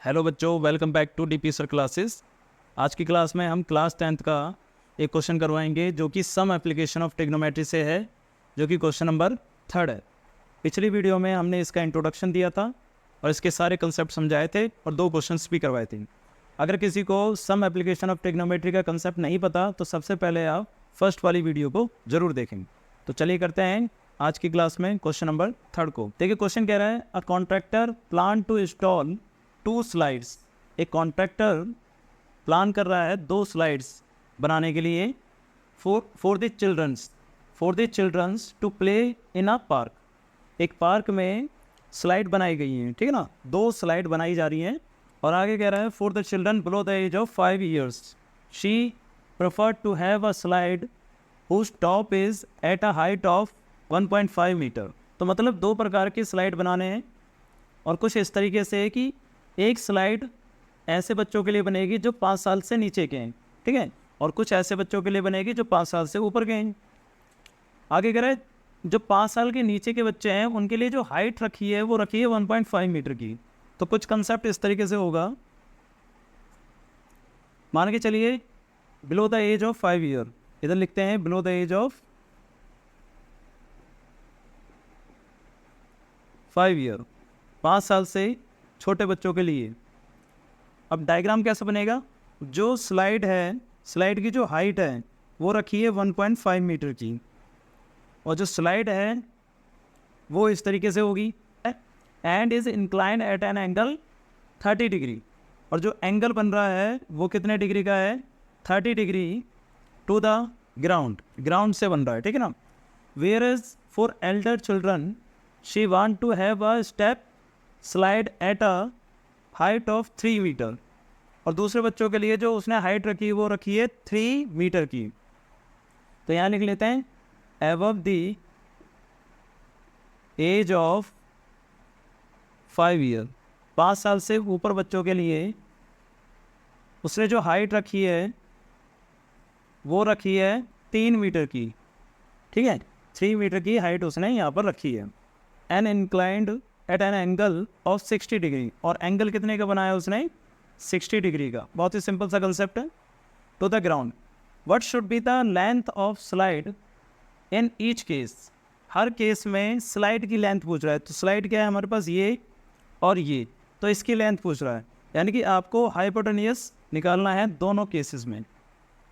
Hello बच्चों, welcome back to DP sir classes. आज की क्लास में हम क्लास 10th का एक क्वेश्चन करवाएंगे जो कि सम एप्लीकेशन ऑफ ट्रिग्नोमेट्री से है, जो कि क्वेश्चन नंबर 3 है। पिछली वीडियो में हमने इसका इंट्रोडक्शन दिया था और इसके सारे कंसेप्ट समझाए थे और 2 क्वेश्चंस भी करवाए थे। अगर किसी को सम एप्लीकेशन ऑफ ट्रिग्नोमेट्री का कंसेप्ट नहीं पता तो सबसे पहले आप फर्स्ट वाली वीडियो को जरूर देखें। तो चलिए करते हैं आज की क्लास में क्वेश्चन नंबर 3 को। देखिए क्वेश्चन कह रहा है, a contractor plan to install 2 slides. एक कॉन्ट्रैक्टर प्लान कर रहा है 2 स्लाइड्स बनाने के लिए for the childrens to play in a park. एक पार्क में स्लाइड बनाई गई हैं, ठीक है ना। 2 स्लाइड बनाई जा रही हैं और आगे कह रहा है for the children below the age of 5 years she preferred to have a slide whose top is at a height of 1.5 metre. तो मतलब 2 प्रकार के स्लाइड बनाने हैं और कुछ इस तरीके से है कि एक स्लाइड ऐसे बच्चों के लिए बनेगी जो 5 साल से नीचे के हैं, ठीक है, और कुछ ऐसे बच्चों के लिए बनेगी जो 5 साल से ऊपर के हैं। आगे कह रहे हैं जो 5 साल के नीचे के बच्चे हैं उनके लिए जो हाइट रखी है वो रखी है 1.5 मीटर की। तो कुछ कंसेप्ट इस तरीके से होगा, मान के चलिए below the age of 5 year, इधर लिखते हैं below the age of 5 year, 5 साल से छोटे बच्चों के लिए। अब डायग्राम कैसे बनेगा, जो स्लाइड है, स्लाइड की जो हाइट है वो रखी है 1.5 मीटर की और जो स्लाइड है वो इस तरीके से होगी and is inclined at an angle 30 degree. और जो एंगल बन रहा है वो कितने डिग्री का है, 30 डिग्री टू द ग्राउंड से बन रहा है, ठीक है ना। Where is for elder children she want to have a step slide at a height of 3 metre. और दूसरे बच्चों के लिए जो उसने हाइट रखी वो रखी है 3 मीटर की। तो यहाँ लिख लेते हैं above the age of 5 year, 5 साल से ऊपर बच्चों के लिए उसने जो हाइट रखी है वो रखी है 3 मीटर की, ठीक है, 3 मीटर की हाइट उसने यहाँ पर रखी है। An inclined at an angle of 60 degree, और एंगल कितने का बनाया उसने, 60 डिग्री का। बहुत ही सिंपल सा कंसेप्ट है। To the ground, what should be the length of slide in each case. हर केस में स्लाइड की लेंथ पूछ रहा है। तो स्लाइड क्या है हमारे पास, ये और ये, तो इसकी लेंथ पूछ रहा है, यानी कि आपको हाइपोटेनियस निकालना है दोनों केसेस में।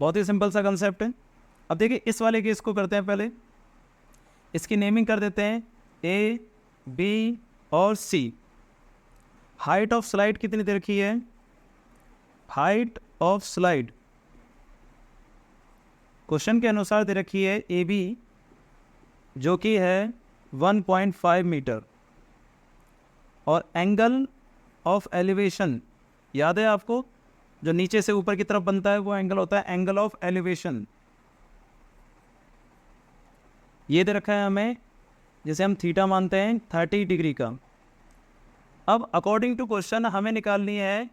बहुत ही सिंपल सा कंसेप्ट है। अब देखिए इस वाले केस को करते हैं, पहले इसकी नेमिंग कर देते हैं ए, बी और सी। हाइट ऑफ स्लाइड कितनी दे रखी है, हाइट ऑफ स्लाइड क्वेश्चन के अनुसार दे रखी है ए बी, जो कि है 1.5 मीटर। और एंगल ऑफ एलिवेशन याद है आपको, जो नीचे से ऊपर की तरफ बनता है वो एंगल होता है एंगल ऑफ एलिवेशन। ये दे रखा है हमें, जिसे हम थीटा मानते हैं, 30 डिग्री का। अब अकॉर्डिंग टू क्वेश्चन हमें निकालनी है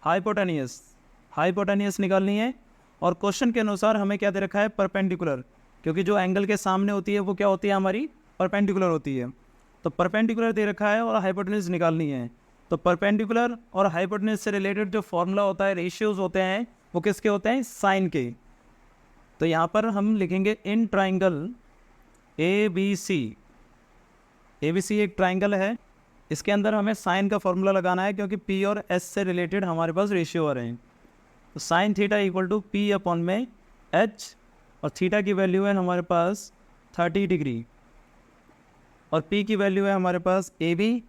हाइपोटेनियस निकालनी है। और क्वेश्चन के अनुसार हमें क्या दे रखा है, परपेंडिकुलर, क्योंकि जो एंगल के सामने होती है वो क्या होती है, हमारी परपेंडिकुलर होती है। तो परपेंडिकुलर दे रखा है और हाइपोटेनियस निकालनी है। तो परपेंडिकुलर और हाइपोटेनियस से रिलेटेड जो फॉर्मूला होता है, रेशियोज होते हैं, वो किसके होते हैं, साइन के। तो यहाँ पर हम लिखेंगे in triangle A B C एक ट्राइंगल है, इसके अंदर हमें साइन का फॉर्मूला लगाना है क्योंकि पी और एस से रिलेटेड हमारे पास रेशियो आ रहे हैं। तो sine theta equal to P upon में एच, और थीटा की वैल्यू है हमारे पास 30 डिग्री, और पी की वैल्यू है हमारे पास ए बी,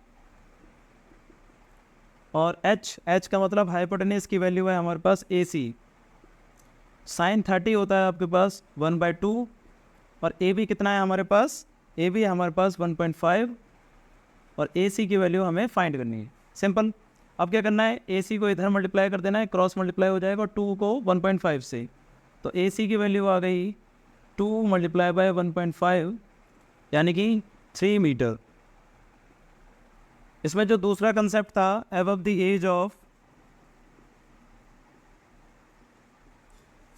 और एच का मतलब हाइपोटेनियस की वैल्यू है हमारे पास ए सी। साइन 30 होता है आपके पास 1/2, और ए बी कितना है हमारे पास, ए बी हमारे पास 1.5, और ए सी की वैल्यू हमें फाइंड करनी है। सिंपल। अब क्या करना है, ए सी को इधर मल्टीप्लाई कर देना है, क्रॉस मल्टीप्लाई हो जाएगा, और 2 को 1.5 से। तो ए सी की वैल्यू आ गई 2 × 1.5, यानी कि 3 मीटर। इसमें जो दूसरा कंसेप्ट था above the age of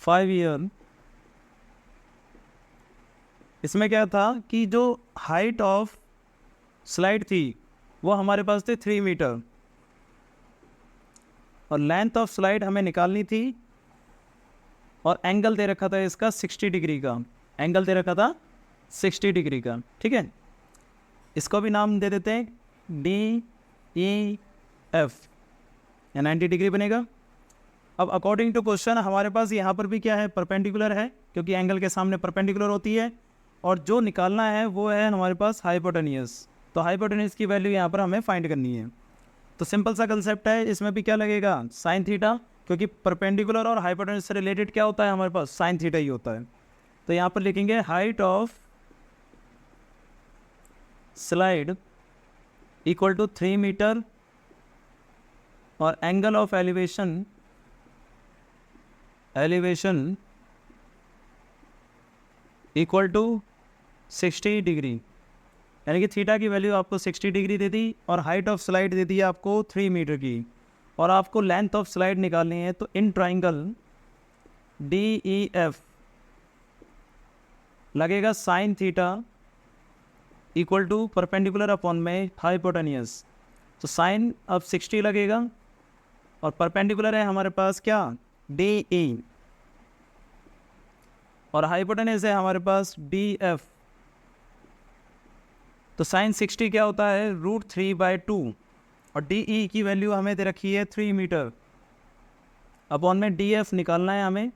5 year, इसमें क्या था कि जो हाइट ऑफ स्लाइड थी वो हमारे पास थे 3 मीटर, और लेंथ ऑफ स्लाइड हमें निकालनी थी और एंगल दे रखा था इसका 60 डिग्री का, एंगल दे रखा था 60 डिग्री का। ठीक है, इसको भी नाम दे देते हैं DEF या 90 डिग्री बनेगा। अब अकॉर्डिंग टू क्वेश्चन हमारे पास यहाँ पर भी क्या है, परपेंडिकुलर है, क्योंकि एंगल के सामने परपेंडिकुलर होती है, और जो निकालना है वो है हमारे पास हाइपोटेनियस। तो हाइपोटेनियस की वैल्यू यहाँ पर हमें फाइंड करनी है। तो सिंपल सा कंसेप्ट है, इसमें भी क्या लगेगा, साइन थीटा, क्योंकि परपेंडिकुलर और हाइपोटेनियस से रिलेटेड क्या होता है हमारे पास, साइन थीटा ही होता है। तो यहाँ पर लिखेंगे height of slide equal to 3 metre और angle of elevation equal to 60 degree, यानी कि थीटा की वैल्यू आपको 60 डिग्री दे दी और हाइट ऑफ स्लाइड दे दी आपको 3 मीटर की, और आपको लेंथ ऑफ स्लाइड निकालनी है। तो इन ट्राइंगल DEF लगेगा sine theta equal to perpendicular upon में हाइपोटेनियस। तो साइन अब 60 लगेगा और परपेंडिकुलर है हमारे पास क्या, DE, और हाइपोटेनियस है हमारे पास DF। तो साइन 60 क्या होता है, √3/2, और DE की वैल्यू हमें दे रखी है 3 मीटर, अपॉन में DF निकालना है हमें।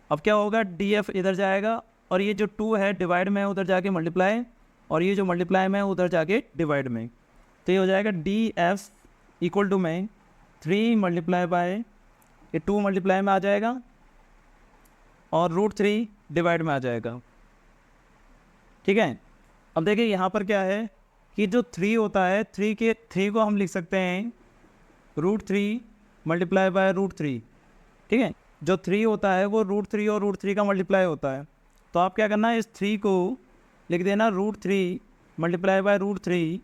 अब क्या होगा, DF इधर जाएगा और ये जो 2 है डिवाइड में उधर जाके मल्टीप्लाई, और ये जो मल्टीप्लाई में उधर जाके डिवाइड में। तो ये हो जाएगा DF इक्वल टू में 3 मल्टीप्लाई बाय ये 2 मल्टीप्लाई में आ जाएगा और √3 डिवाइड में आ जाएगा। ठीक है, अब देखिए यहाँ पर क्या है कि जो 3 होता है, 3 को हम लिख सकते हैं √3 मल्टीप्लाई बाय √3। ठीक है, जो 3 होता है वो √3 और √3 का मल्टीप्लाई होता है। तो आप क्या करना है, इस 3 को लिख देना √3 मल्टीप्लाई बाय √3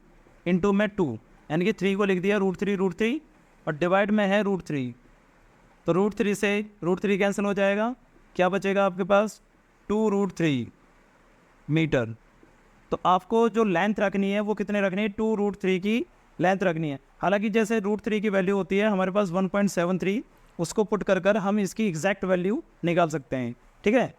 इंटू में 2, यानी कि 3 को लिख दिया √3 और डिवाइड में है √3। तो √3 से √3 कैंसिल हो जाएगा, क्या बचेगा आपके पास, 2√3 मीटर। तो आपको जो लेंथ रखनी है वो कितने रखनी है, 2√3 की लेंथ रखनी है। हालांकि जैसे √3 की वैल्यू होती है हमारे पास 1.73, उसको पुट कर हम इसकी एग्जैक्ट वैल्यू निकाल सकते हैं। ठीक है,